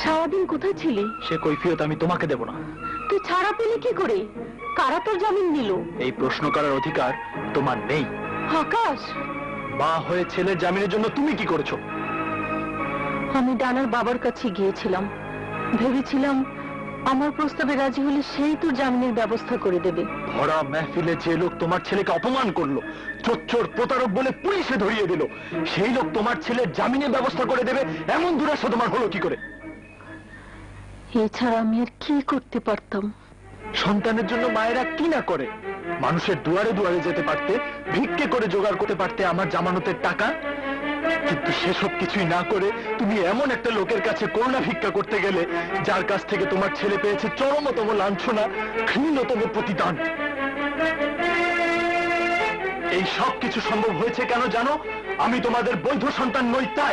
সারাদিন কোথায় ছিলি? সে কৈফিয়ত আমি তোমাকে দেব না। তুই ছাড়া পেলি কি করে? কারা তোর জামিন নিল? এই প্রশ্ন করার অধিকার তোমার নেই। আকাশ, মা হয়ে ছেলের জামিনের জন্য তুমি কি করেছো? আমি ডানার বাবার কাছে গিয়েছিলাম, ভেবেছিলাম আমার প্রস্তাবে রাজি হলে সেই তোর জামিনের ব্যবস্থা করে দেবে। ভরা মেহফিলে যে লোক তোমার ছেলেকে অপমান করলো, চোর প্রতারক বলে পুলিশে ধরিয়ে দিল, সেই লোক তোমার ছেলের জামিনের ব্যবস্থা করে দেবে এমন দুরাশা তোমার হলো কি করে? এছাড়া আমি আর কি করতে পারতাম? সন্তানের জন্য মায়েরা কি না করে। মানুষের দুয়ারে দুয়ারে যেতে পারতে, ভিক্ষে করে জোগাড় করতে পারতে আমার জামানতের টাকা, কিন্তু সেসব কিছুই না করে তুমি এমন একটা লোকের কাছে করুণা ভিক্ষা করতে গেলে, যার কাছ থেকে তোমার ছেলে পেয়েছে চরমতম লাঞ্ছনা, ঘৃণ্যতম প্রতিদান। এই সব কিছু সম্ভব হয়েছে কেন জানো? আমি তোমাদের বৈধ সন্তান নই তাই।